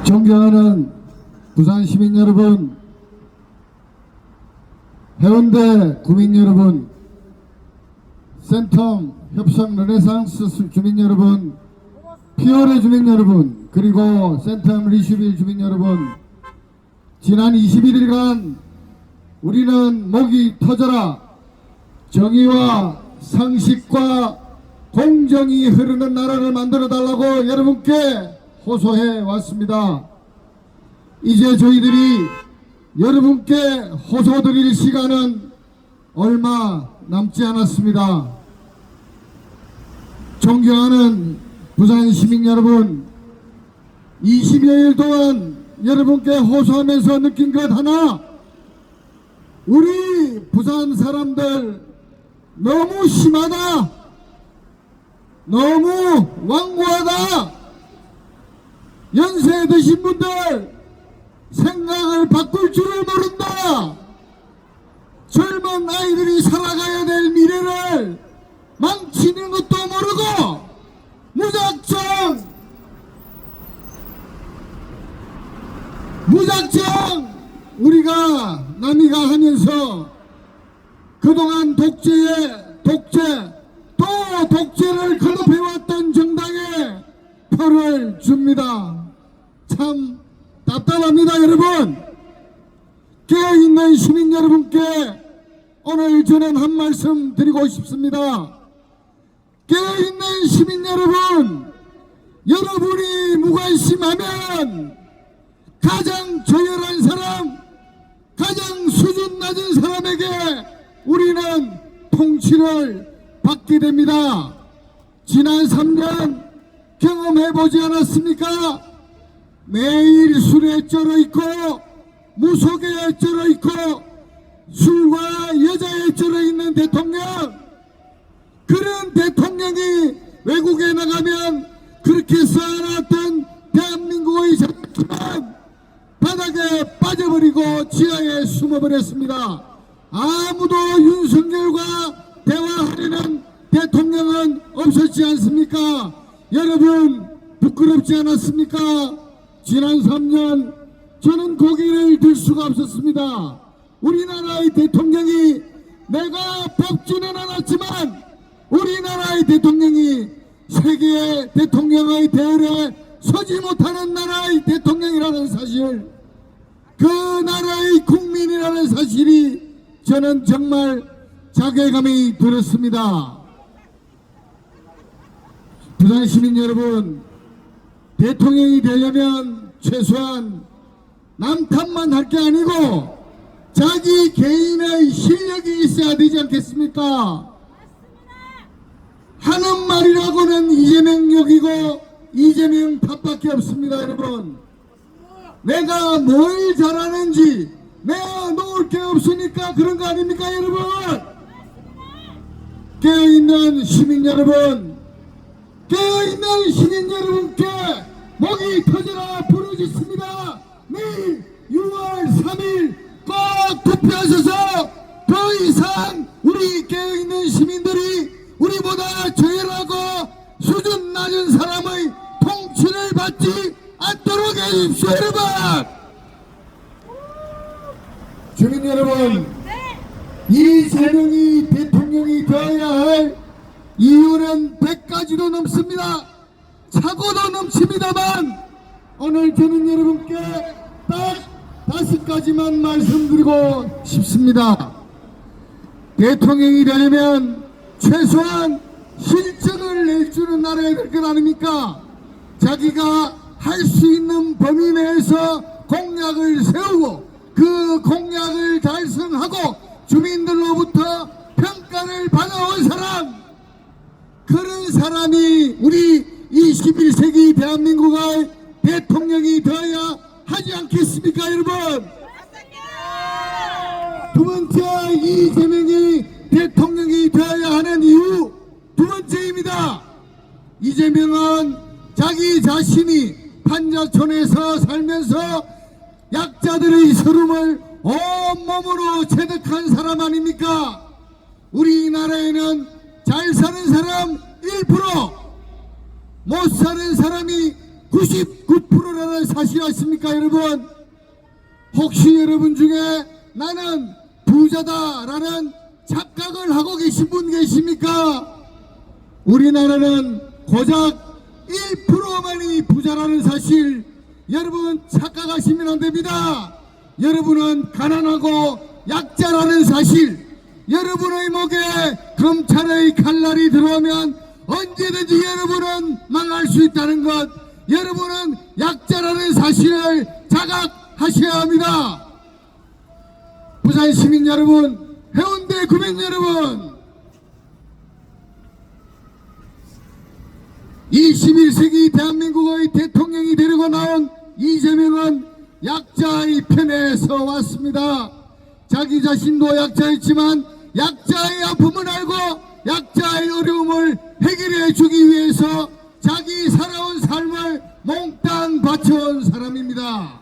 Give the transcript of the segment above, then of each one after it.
존경하는 부산 시민 여러분, 해운대 구민 여러분, 센텀 협상 르네상스 주민 여러분, 피오레 주민 여러분, 그리고 센텀 리슈빌 주민 여러분, 지난 21일간 우리는 목이 터져라 정의와 상식과 공정이 흐르는 나라를 만들어 달라고 여러분께 호소해 왔습니다. 이제 저희들이 여러분께 호소드릴 시간은 얼마 남지 않았습니다. 존경하는 부산 시민 여러분, 20여일 동안 여러분께 호소하면서 느낀 것 하나, 우리 부산 사람들 너무 심하다, 너무 완고하다, 연세 드신 분들 생각을 바꿀 줄을 모른다, 젊은 아이들이 살아가야 될 미래를 망치는 것도 모르고 무작정 우리가 남이가 하면서 그동안 독재 또 독재를 거듭해왔던 정당에 표를 줍니다. 참 답답합니다. 여러분, 깨어있는 시민 여러분께 오늘 저는 한 말씀 드리고 싶습니다. 깨어있는 시민 여러분, 여러분이 무관심하면 가장 저열한 사람, 가장 수준 낮은 사람에게 우리는 통치를 받게 됩니다. 지난 3년 경험해보지 않았습니까? 매일 술에 쩔어있고 무속에 쩔어있고 술과 여자에 쩔어있는 대통령, 그런 대통령이 외국에 나가면 그렇게 쌓아놨던 대한민국의 자존심은 바닥에 빠져버리고 지하에 숨어버렸습니다. 아무도 윤석열과 대화하려는 대통령은 없었지 않습니까? 여러분, 부끄럽지 않았습니까? 지난 3년 저는 고개를 들 수가 없었습니다. 우리나라의 대통령이, 내가 뽑지는 않았지만 우리나라의 대통령이 세계의 대통령의 대열에 서지 못하는 나라의 대통령이라는 사실, 그 나라의 국민이라는 사실이 저는 정말 자괴감이 들었습니다. 부산 시민 여러분, 대통령이 되려면 최소한 남 탓만 할 게 아니고 자기 개인의 실력이 있어야 되지 않겠습니까? 하는 말이라고는 이재명 욕이고 이재명 탓밖에 없습니다. 여러분, 내가 뭘 잘하는지 내가 놓을 게 없으니까 그런 거 아닙니까? 여러분, 깨어있는 시민 여러분, 깨어있는 시민 여러분께 목이 터져라 부르짖습니다. 내일 6월 3일 꼭 투표하셔서 더 이상 우리 깨어있는 시민들이 우리보다 저열하고 수준 낮은 사람의 통치를 받지 않도록 해주십시오. 여러분, 주민 여러분, 이재명이 대통령이 되어야 할 이유는 100가지도 넘습니다. 사고도 넘칩니다만 오늘 저는 여러분께 딱 5가지만 말씀드리고 싶습니다. 대통령이 되려면 최소한 실적을 낼 줄은 알아야 될 것 아닙니까? 자기가 할 수 있는 범위 내에서 공약을 세우고 그 공약을 달성하고 주민들로부터 평가를 받아온 사람, 그런 사람이 우리 21세기 대한민국의 대통령이 되어야 하지 않겠습니까? 여러분, 두 번째, 이재명이 대통령이 되어야 하는 이유 두 번째입니다. 이재명은 자기 자신이 판자촌에서 살면서 약자들의 서름을 온몸으로 체득한 사람 아닙니까? 우리나라에는 잘 사는 사람 1%, 못 사는 사람이 99%라는 사실 아십니까 여러분? 혹시 여러분 중에 나는 부자다라는 착각을 하고 계신 분 계십니까? 우리나라는 고작 1%만이 부자라는 사실 여러분 착각하시면 안 됩니다. 여러분은 가난하고 약자라는 사실, 여러분의 목에 검찰의 칼날이 들어오면 언제든지 여러분은 망할 수 있다는 것, 여러분은 약자라는 사실을 자각하셔야 합니다. 부산 시민 여러분, 해운대 구민 여러분, 21세기 대한민국의 대통령이 되려고 나온 이재명은 약자의 편에 서 왔습니다. 자기 자신도 약자였지만 약자의 아픔을 알고 약자의 어려움을 해결해 주기 위해서 자기 살아온 삶을 몽땅 바쳐온 사람입니다.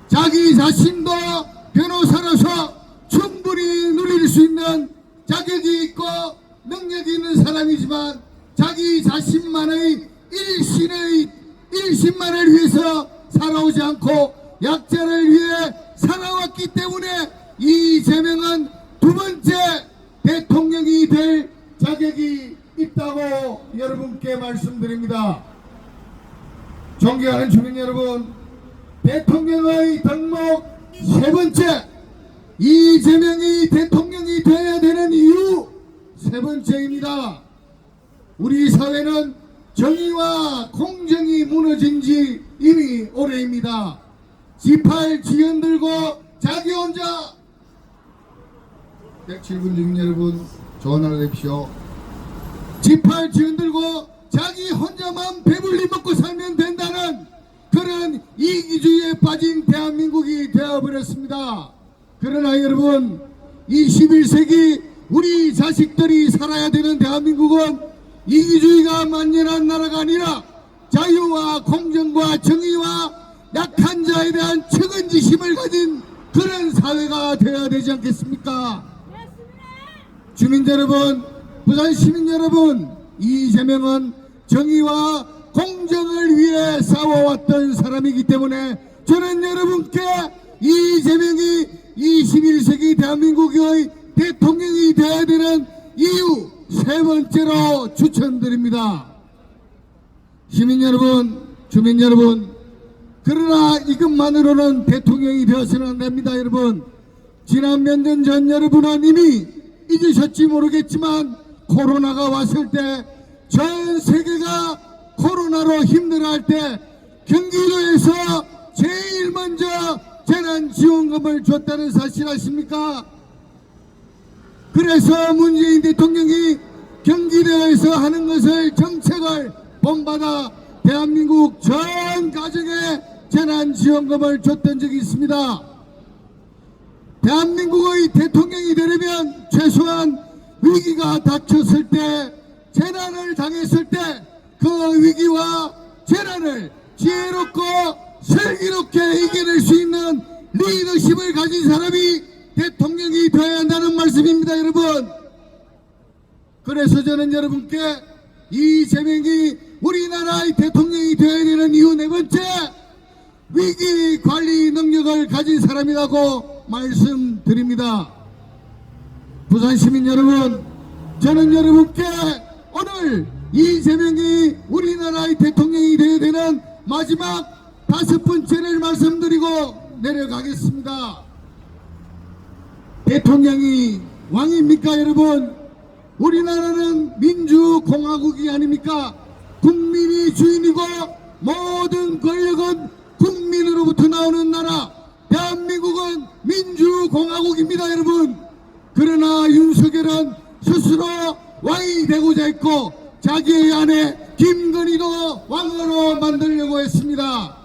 자기 자신도 변호사로서 충분히 누릴 수 있는 자격이 있고 능력이 있는 사람이지만 자기 자신만의 일심만을 위해서 살아오지 않고 약자를 위해 살아왔기 때문에 이재명은 두 번째 대통령이 될 자격이 있다고 여러분께 말씀드립니다. 존경하는 주민 여러분, 대통령의 덕목 세 번째, 이재명이 대통령이 되어야 되는 이유 세 번째입니다. 우리 사회는 정의와 공정이 무너진 지 이미 오래입니다. 지팔 지연 들고 자기 혼자 107분 주민 여러분 좋은 하루 되십시오. 지팔 지연 들고 자기 혼자만 배불리 먹고 살면 된다는 그런 이기주의에 빠진 대한민국이 되어버렸습니다. 그러나 여러분, 21세기 우리 자식들이 살아야 되는 대한민국은 이기주의가 만연한 나라가 아니라 자유와 공정과 정의와 약한 자에 대한 측은지심을 가진 그런 사회가 되어야 되지 않겠습니까? 주민 여러분, 부산 시민 여러분, 이재명은 정의와 공정을 위해 싸워왔던 사람이기 때문에 저는 여러분께 이재명이 21세기 대한민국의 대통령이 되어야 되는 이유 세 번째로 추천드립니다. 시민 여러분, 주민 여러분, 그러나 이것만으로는 대통령이 되어서는 안 됩니다. 여러분, 지난 몇 년 전 여러분은 이미 잊으셨지 모르겠지만 코로나가 왔을 때 전 세계가 코로나로 힘들어할 때 경기도에서 제일 먼저 재난지원금을 줬다는 사실 아십니까? 그래서 문재인 대통령이 경기도에서 하는 것을 정책을 본받아 대한민국 전 가정에 재난지원금을 줬던 적이 있습니다. 대한민국의 대통령이 되려면 최소한 위기가 닥쳤을 때, 재난을 당했을 때 그 위기와 재난을 지혜롭고 슬기롭게 이겨낼 수 있는 리더십을 가진 사람이 대통령이 되어야 한다는 말씀입니다. 여러분, 그래서 저는 여러분께 이재명이 우리나라의 대통령이 되어야 되는 이유 네 번째, 위기 관리 능력을 가진 사람이라고 말씀드립니다. 부산 시민 여러분, 저는 여러분께 오늘 이재명이 우리나라의 대통령이 되어야 되는 마지막 다섯 번째를 말씀드리고 내려가겠습니다. 대통령이 왕입니까 여러분? 우리나라는 민주공화국이 아닙니까? 국민이 주인이고 모든 권력은 국민으로부터 나오는 나라 대한민국은 민주공화국입니다 여러분. 그러나 윤석열은 스스로 왕이 되고자 했고 자기의 아내 김건희도 왕으로 만들려고 했습니다.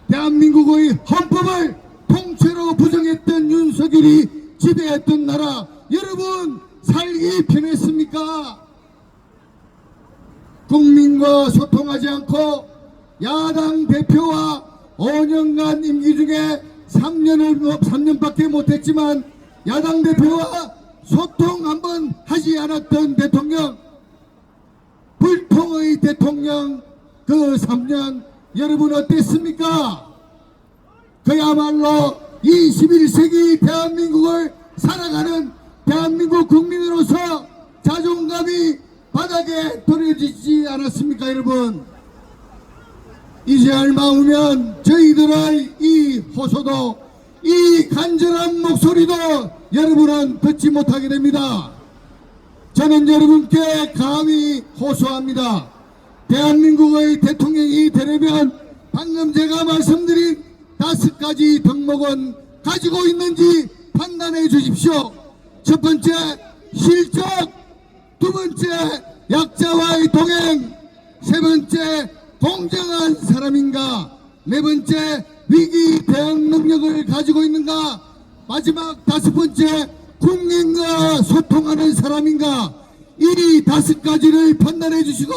대한민국의 헌법을 통째로 부정했던 윤석열이 지배했던 나라 여러분 살기 편했습니까? 국민과 소통하지 않고 야당 대표와 5년간 임기 중에 3년밖에 못했지만 야당 대표와 소통 한번 하지 않았던 대통령, 불통의 대통령, 그 3년 여러분 어땠습니까? 그야말로 21세기 대한민국을 살아가는 대한민국 국민으로서 자존감이 바닥에 떨어지지 않았습니까 여러분? 이제 얼마 후면 저희들의 이 호소도, 이 간절한 목소리도 여러분은 듣지 못하게 됩니다. 저는 여러분께 감히 호소합니다. 대한민국의 대통령이 되려면 방금 제가 말씀드린 5가지 덕목은 가지고 있는지 판단해 주십시오. 첫 번째, 실적. 두 번째, 약자와의 동행. 세 번째, 공정한 사람인가. 네 번째, 위기 대응 능력을 가지고 있는가. 마지막 5번째, 국민과 소통하는 사람인가. 이 5가지를 판단해 주시고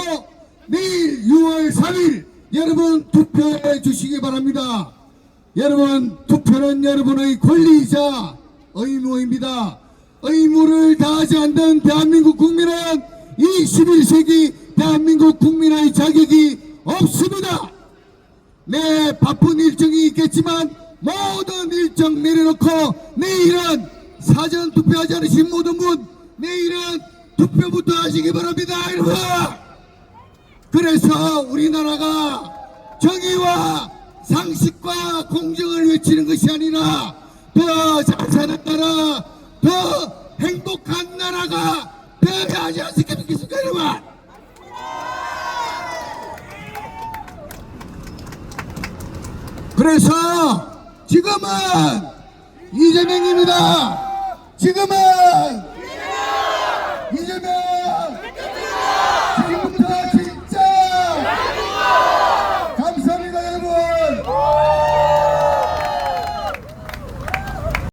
내일 6월 3일 여러분 투표해 주시기 바랍니다. 여러분, 투표는 여러분의 권리이자 의무입니다. 의무를 다하지 않는 대한민국 국민은 21세기 대한민국 국민의 자격이 없습니다. 네, 바쁜 일정이 있겠지만 모든 일정 내려놓고 내일은 사전 투표하지 않으신 모든 분, 내일은 투표부터 하시기 바랍니다 여러분. 그래서 우리나라가 정의와 상식과 공정을 외치는 것이 아니라 더 잘 사는 나라, 더 행복한 나라가 되어야 하지 않겠습니까 여러분? 그래서 지금은 이재명입니다. 지금은